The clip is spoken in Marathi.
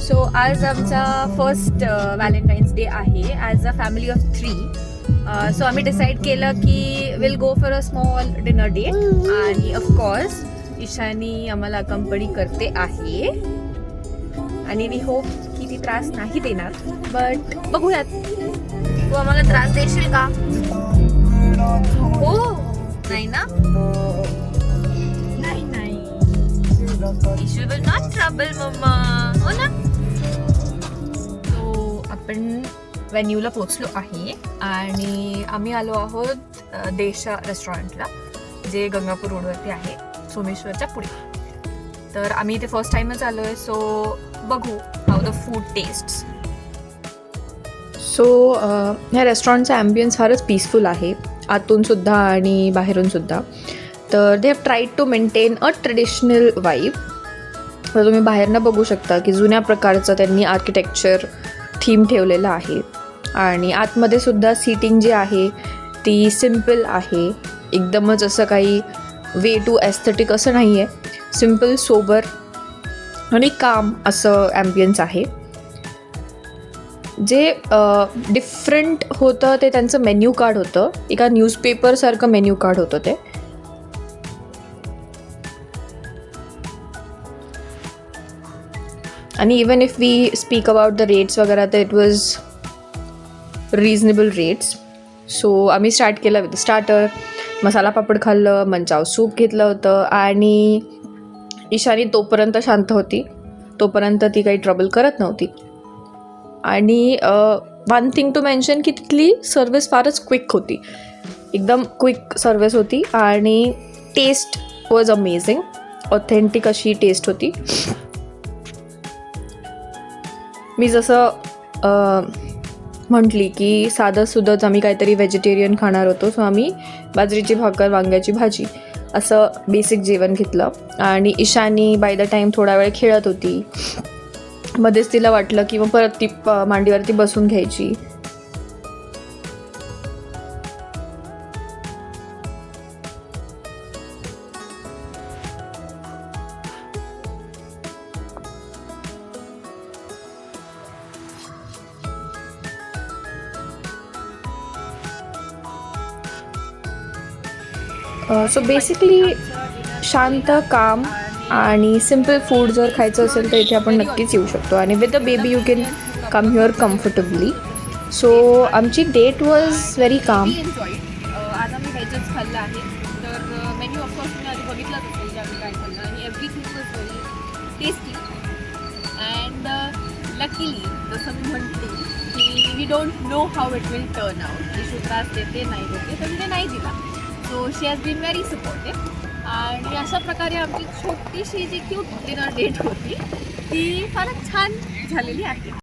सो आज आमचा फर्स्ट व्हॅलेंटाईन्स डे आहे as a family of 3. So आम्ही डिसाईड केलं की will go for a small dinner date आणि ऑफकोर्स ईशानी आम्हाला कंपनी करते आहे आणि वी होप की ती त्रास नाही देणार, बट बघूयात. तू आम्हाला त्रास देशील का? हो नाही ना? नाही Ishu will not trouble mama, हो ना? सो आपण व्हेन्यूला पोचलो आहे आणि आम्ही आलो आहोत देशा रेस्टॉरंटला, जे गंगापूर रोडवरती आहे, सोमेश्वरच्या पुढे. तर आम्ही इथे फर्स्ट टाइमच आलो आहे, सो बघू how the food tests. So ह्या रेस्टॉरंटचा ॲम्बियन्स फारच पीसफुल आहे, आतूनसुद्धा आणि बाहेरूनसुद्धा. तर they have tried to maintain a traditional vibe. तर तुम्ही बाहेरनं बघू शकता की जुन्या प्रकारचं त्यांनी आर्किटेक्चर थीम ठेवलेलं आहे आणि आतमध्ये सुद्धा सीटिंग जी आहे ती सिम्पल आहे, एकदमच असं काही वे टू एस्थेटिक असं नाही आहे. सिम्पल, सोबर आणि काम असं ॲम्बियन्स आहे. जे डिफरंट होतं ते त्यांचं मेन्यू कार्ड होतं, एका न्यूजपेपरसारखं मेन्यू कार्ड होतं ते. आणि even if we speak about the rates वगैरे तर it was reasonable rates. So आम्ही स्टार्ट केलं विथ स्टार्टर, मसाला पापड खाल्लं, मंचाव सूप घेतलं होतं आणि ईशानी तोपर्यंत शांत होती, तोपर्यंत ती काही ट्रबल करत नव्हती. आणि वन थिंग टू मेन्शन की तिथली सर्विस फारच क्विक होती, एकदम क्विक सर्विस होती आणि टेस्ट वॉज अमेझिंग, ऑथेंटिक अशी टेस्ट होती. मी जसं म्हटली की साधंसुधंच आम्ही काहीतरी व्हेजिटेरियन खाणार होतो, सो आम्ही बाजरीची भाकर, वांग्याची भाजी असं बेसिक जेवण घेतलं. आणि ईशानी बाय द टाईम थोडा वेळ खेळत होती, मध्येच तिला वाटलं की मग परत ती मांडीवरती बसून घ्यायची. सो बेसिकली शांत, काम आणि सिम्पल फूड जर खायचं असेल तर इथे आपण नक्कीच येऊ शकतो. आणि with the baby you can come here comfortably. So आमची डेट वॉज व्हेरी काम. आज आम्ही व्हेजच खाल्लं आहे, तर मेन्यू ऑफकोर्स तुम्ही आधी बघितलंच असेल की आम्ही काय खाल्लं, आणि everything was very tasty. And luckily जसं मी म्हणते की we don't know how it will turn out. Ishu त्रास देते नाही देते, तर तिने नाही दिला. So she has been very supportive. आणि अशा प्रकारे आमची छोटीशी जी क्यूट डिनर डेट होती ती फारच छान झालेली आहे.